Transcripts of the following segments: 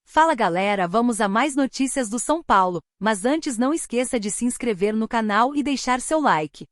Fala galera, vamos a mais notícias do São Paulo, mas antes não esqueça de se inscrever no canal e deixar seu like.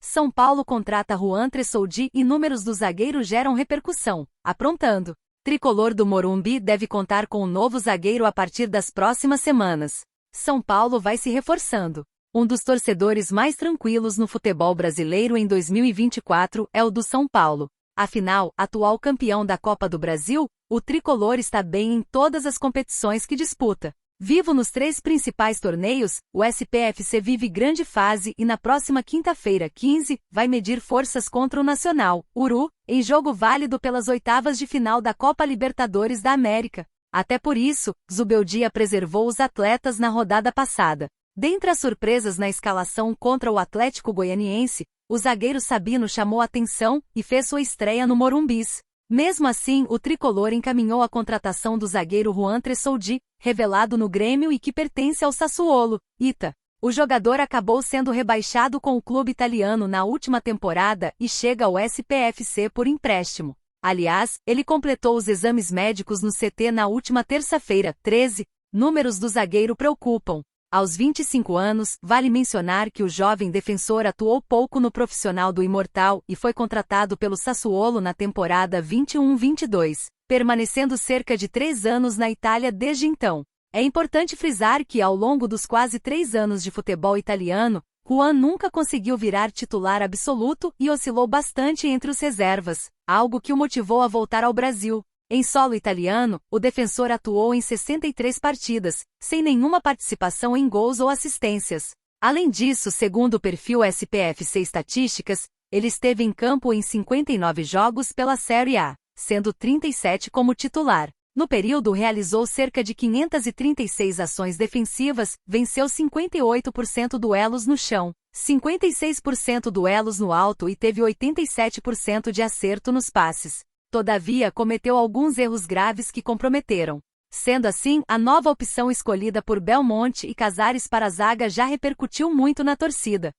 São Paulo contrata Juan Tressoldi e números do zagueiro geram repercussão, aprontando. Tricolor do Morumbi deve contar com um novo zagueiro a partir das próximas semanas. São Paulo vai se reforçando. Um dos torcedores mais tranquilos no futebol brasileiro em 2024 é o do São Paulo. Afinal, atual campeão da Copa do Brasil, o tricolor está bem em todas as competições que disputa. Vivo nos 3 principais torneios, o SPFC vive grande fase e na próxima quinta-feira, 15, vai medir forças contra o Nacional, Uru, em jogo válido pelas oitavas de final da Copa Libertadores da América. Até por isso, Zubeldia preservou os atletas na rodada passada. Dentre as surpresas na escalação contra o Atlético Goianiense, o zagueiro Sabino chamou atenção e fez sua estreia no Morumbis. Mesmo assim, o tricolor encaminhou a contratação do zagueiro Juan Tressoldi, revelado no Grêmio e que pertence ao Sassuolo, Ita. O jogador acabou sendo rebaixado com o clube italiano na última temporada e chega ao SPFC por empréstimo. Aliás, ele completou os exames médicos no CT na última terça-feira, 13. Números do zagueiro preocupam. Aos 25 anos, vale mencionar que o jovem defensor atuou pouco no profissional do Imortal e foi contratado pelo Sassuolo na temporada 21-22, permanecendo cerca de 3 anos na Itália desde então. É importante frisar que ao longo dos quase 3 anos de futebol italiano, Juan nunca conseguiu virar titular absoluto e oscilou bastante entre os reservas, algo que o motivou a voltar ao Brasil. Em solo italiano, o defensor atuou em 63 partidas, sem nenhuma participação em gols ou assistências. Além disso, segundo o perfil SPFC Estatísticas, ele esteve em campo em 59 jogos pela Série A, sendo 37 como titular. No período realizou cerca de 536 ações defensivas, venceu 58% duelos no chão, 56% duelos no alto e teve 87% de acerto nos passes. Todavia, cometeu alguns erros graves que comprometeram. Sendo assim, a nova opção escolhida por Belmonte e Casares para a zaga já repercutiu muito na torcida.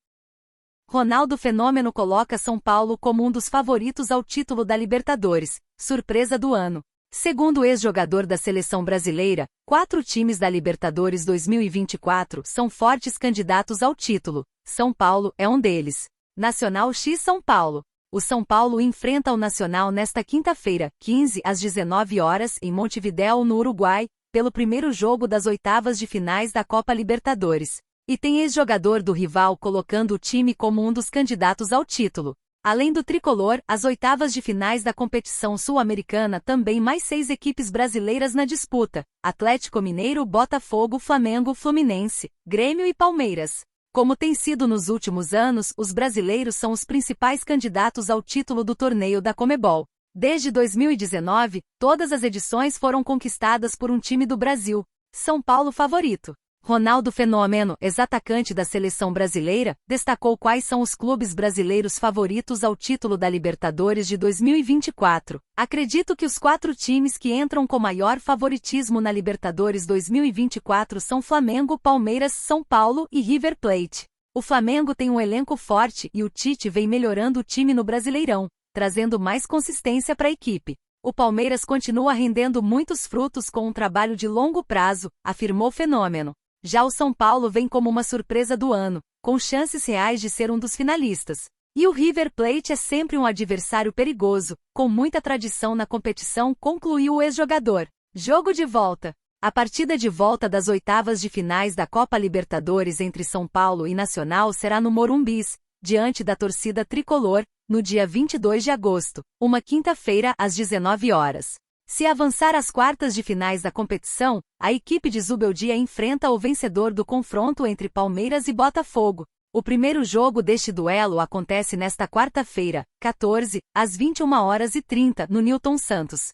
Ronaldo Fenômeno coloca São Paulo como um dos favoritos ao título da Libertadores, surpresa do ano. Segundo o ex-jogador da seleção brasileira, 4 times da Libertadores 2024 são fortes candidatos ao título. São Paulo é um deles. Nacional x São Paulo. O São Paulo enfrenta o Nacional nesta quinta-feira, 15 às 19 horas, em Montevidéu, no Uruguai, pelo primeiro jogo das oitavas de finais da Copa Libertadores. E tem ex-jogador do rival colocando o time como um dos candidatos ao título. Além do tricolor, as oitavas de finais da competição sul-americana também mais 6 equipes brasileiras na disputa: Atlético Mineiro, Botafogo, Flamengo, Fluminense, Grêmio e Palmeiras. Como tem sido nos últimos anos, os brasileiros são os principais candidatos ao título do torneio da Conmebol. Desde 2019, todas as edições foram conquistadas por um time do Brasil. São Paulo favorito. Ronaldo Fenômeno, ex-atacante da seleção brasileira, destacou quais são os clubes brasileiros favoritos ao título da Libertadores de 2024. Acredito que os 4 times que entram com maior favoritismo na Libertadores 2024 são Flamengo, Palmeiras, São Paulo e River Plate. O Flamengo tem um elenco forte e o Tite vem melhorando o time no Brasileirão, trazendo mais consistência para a equipe. O Palmeiras continua rendendo muitos frutos com um trabalho de longo prazo, afirmou Fenômeno. Já o São Paulo vem como uma surpresa do ano, com chances reais de ser um dos finalistas. E o River Plate é sempre um adversário perigoso, com muita tradição na competição, concluiu o ex-jogador. Jogo de volta. A partida de volta das oitavas de finais da Copa Libertadores entre São Paulo e Nacional será no Morumbis, diante da torcida tricolor, no dia 22 de agosto, uma quinta-feira às 19 horas. Se avançar às quartas de finais da competição, a equipe de Zubeldia enfrenta o vencedor do confronto entre Palmeiras e Botafogo. O primeiro jogo deste duelo acontece nesta quarta-feira, 14, às 21h30, no Newton Santos.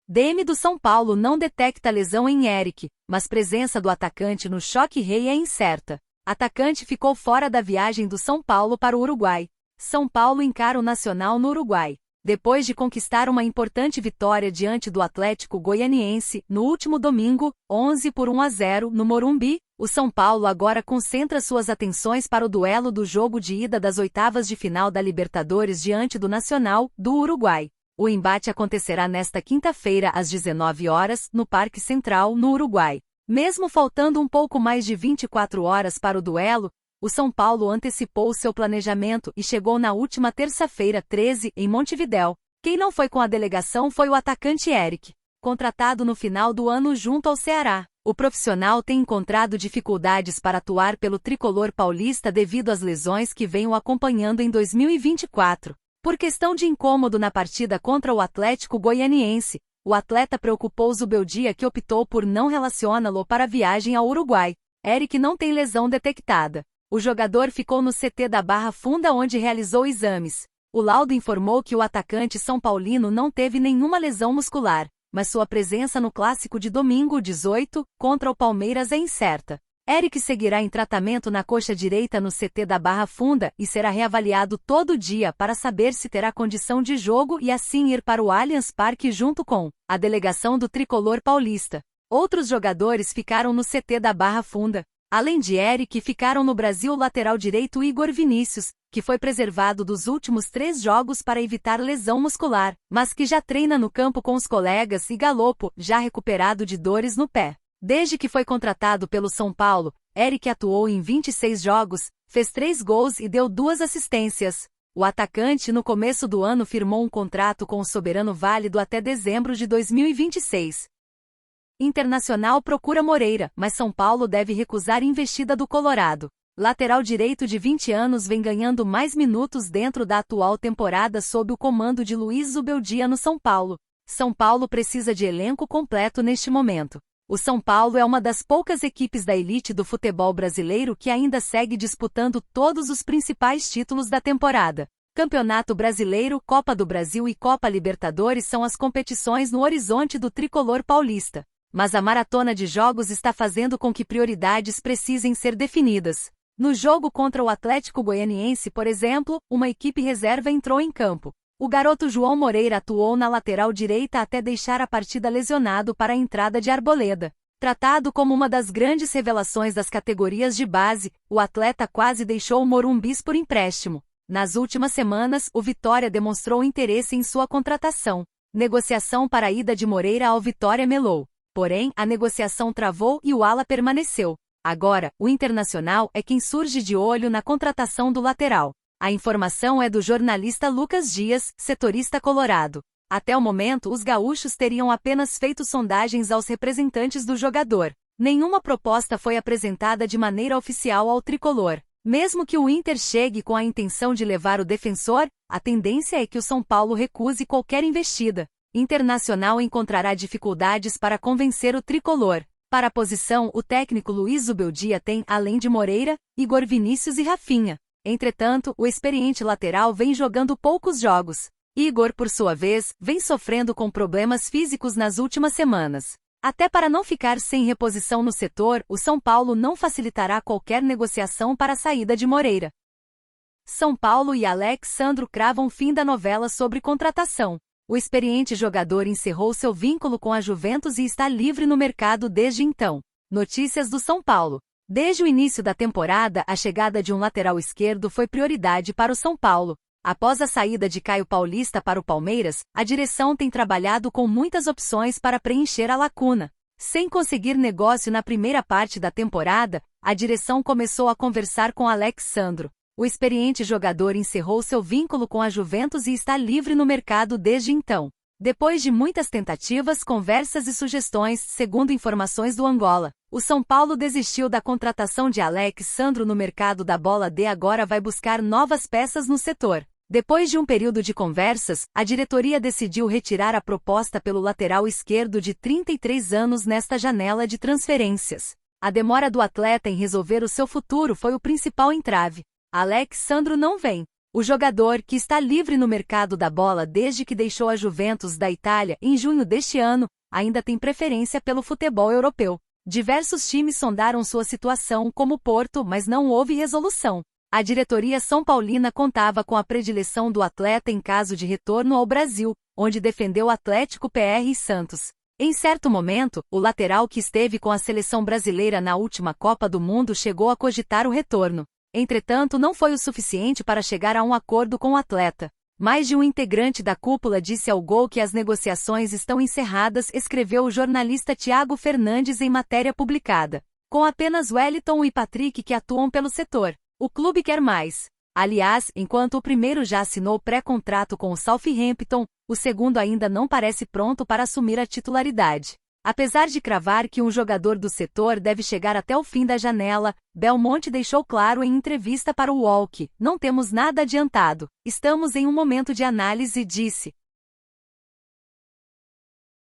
DM do São Paulo não detecta lesão em Eric, mas presença do atacante no Choque Rei é incerta. Atacante ficou fora da viagem do São Paulo para o Uruguai. São Paulo encara o Nacional no Uruguai. Depois de conquistar uma importante vitória diante do Atlético Goianiense, no último domingo, 11 por 1-0, no Morumbi, o São Paulo agora concentra suas atenções para o duelo do jogo de ida das oitavas de final da Libertadores diante do Nacional, do Uruguai. O embate acontecerá nesta quinta-feira às 19 horas, no Parque Central, no Uruguai. Mesmo faltando um pouco mais de 24 horas para o duelo, o São Paulo antecipou seu planejamento e chegou na última terça-feira 13 em Montevidéu. Quem não foi com a delegação foi o atacante Eric, contratado no final do ano junto ao Ceará. O profissional tem encontrado dificuldades para atuar pelo tricolor paulista devido às lesões que vem o acompanhando em 2024. Por questão de incômodo na partida contra o Atlético Goianiense, o atleta preocupou Zubeldia, que optou por não relacioná-lo para a viagem ao Uruguai. Eric não tem lesão detectada. O jogador ficou no CT da Barra Funda, onde realizou exames. O laudo informou que o atacante são paulino não teve nenhuma lesão muscular, mas sua presença no clássico de domingo 18, contra o Palmeiras é incerta. Eric seguirá em tratamento na coxa direita no CT da Barra Funda e será reavaliado todo dia para saber se terá condição de jogo e assim ir para o Allianz Parque junto com a delegação do tricolor paulista. Outros jogadores ficaram no CT da Barra Funda. Além de Eric, ficaram no Brasil o lateral direito Igor Vinícius, que foi preservado dos últimos 3 jogos para evitar lesão muscular, mas que já treina no campo com os colegas, e Galopo, já recuperado de dores no pé. Desde que foi contratado pelo São Paulo, Eric atuou em 26 jogos, fez 3 gols e deu 2 assistências. O atacante no começo do ano firmou um contrato com o Soberano válido até dezembro de 2026. Internacional procura Moreira, mas São Paulo deve recusar investida do Colorado. Lateral direito de 20 anos vem ganhando mais minutos dentro da atual temporada sob o comando de Luiz Zubeldia no São Paulo. São Paulo precisa de elenco completo neste momento. O São Paulo é uma das poucas equipes da elite do futebol brasileiro que ainda segue disputando todos os principais títulos da temporada. Campeonato Brasileiro, Copa do Brasil e Copa Libertadores são as competições no horizonte do tricolor paulista. Mas a maratona de jogos está fazendo com que prioridades precisem ser definidas. No jogo contra o Atlético Goianiense, por exemplo, uma equipe reserva entrou em campo. O garoto João Moreira atuou na lateral direita até deixar a partida lesionado para a entrada de Arboleda. Tratado como uma das grandes revelações das categorias de base, o atleta quase deixou o Morumbis por empréstimo. Nas últimas semanas, o Vitória demonstrou interesse em sua contratação. Negociação para a ida de Moreira ao Vitória melou. Porém, a negociação travou e o ala permaneceu. Agora, o Internacional é quem surge de olho na contratação do lateral. A informação é do jornalista Lucas Dias, setorista colorado. Até o momento, os gaúchos teriam apenas feito sondagens aos representantes do jogador. Nenhuma proposta foi apresentada de maneira oficial ao tricolor. Mesmo que o Inter chegue com a intenção de levar o defensor, a tendência é que o São Paulo recuse qualquer investida. Internacional encontrará dificuldades para convencer o tricolor. Para a posição, o técnico Luiz Zubeldia tem, além de Moreira, Igor Vinícius e Rafinha. Entretanto, o experiente lateral vem jogando poucos jogos. Igor, por sua vez, vem sofrendo com problemas físicos nas últimas semanas. Até para não ficar sem reposição no setor, o São Paulo não facilitará qualquer negociação para a saída de Moreira. São Paulo e Alex Sandro cravam fim da novela sobre contratação. O experiente jogador encerrou seu vínculo com a Juventus e está livre no mercado desde então. Notícias do São Paulo. Desde o início da temporada, a chegada de um lateral esquerdo foi prioridade para o São Paulo. Após a saída de Caio Paulista para o Palmeiras, a direção tem trabalhado com muitas opções para preencher a lacuna. Sem conseguir negócio na primeira parte da temporada, a direção começou a conversar com Alex Sandro. O experiente jogador encerrou seu vínculo com a Juventus e está livre no mercado desde então. Depois de muitas tentativas, conversas e sugestões, segundo informações do Angola, o São Paulo desistiu da contratação de Alex Sandro no mercado da bola e agora vai buscar novas peças no setor. Depois de um período de conversas, a diretoria decidiu retirar a proposta pelo lateral esquerdo de 33 anos nesta janela de transferências. A demora do atleta em resolver o seu futuro foi o principal entrave. Alex Sandro não vem. O jogador, que está livre no mercado da bola desde que deixou a Juventus da Itália em junho deste ano, ainda tem preferência pelo futebol europeu. Diversos times sondaram sua situação, como Porto, mas não houve resolução. A diretoria são paulina contava com a predileção do atleta em caso de retorno ao Brasil, onde defendeu Atlético PR e Santos. Em certo momento, o lateral que esteve com a seleção brasileira na última Copa do Mundo chegou a cogitar o retorno. Entretanto, não foi o suficiente para chegar a um acordo com o atleta. Mais de um integrante da cúpula disse ao Gol que as negociações estão encerradas, escreveu o jornalista Thiago Fernandes em matéria publicada. Com apenas Wellington e Patrick que atuam pelo setor, o clube quer mais. Aliás, enquanto o primeiro já assinou pré-contrato com o Southampton, o segundo ainda não parece pronto para assumir a titularidade. Apesar de cravar que um jogador do setor deve chegar até o fim da janela, Belmonte deixou claro em entrevista para o Walk: "Não temos nada adiantado, estamos em um momento de análise", disse.